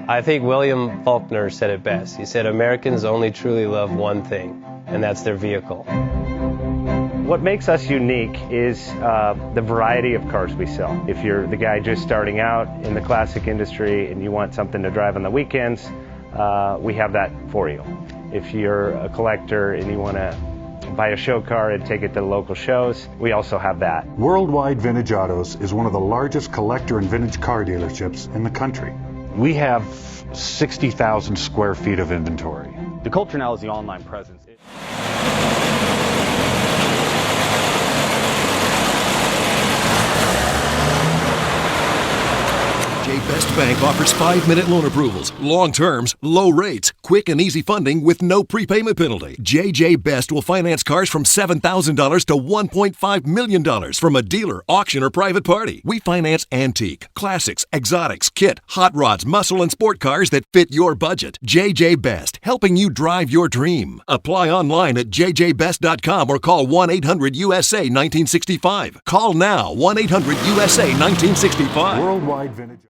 I think William Faulkner said it best. He said, Americans only truly love one thing, and that's their vehicle. What makes us unique is the variety of cars we sell. If you're the guy just starting out in the classic industry and you want something to drive on the weekends, we have that for you. If you're a collector and you want to buy a show car and take it to the local shows, we also have that. Worldwide Vintage Autos is one of the largest collector and vintage car dealerships in the country. We have 60,000 square feet of inventory. The culture now is the online presence. Best Bank offers 5-minute loan approvals, long terms, low rates, quick and easy funding with no prepayment penalty. JJ Best will finance cars from $7,000 to $1.5 million from a dealer, auction, or private party. We finance antique, classics, exotics, kit, hot rods, muscle, and sport cars that fit your budget. JJ Best, helping you drive your dream. Apply online at jjbest.com or call 1-800-USA-1965. Call now, 1-800-USA-1965. Worldwide Vintage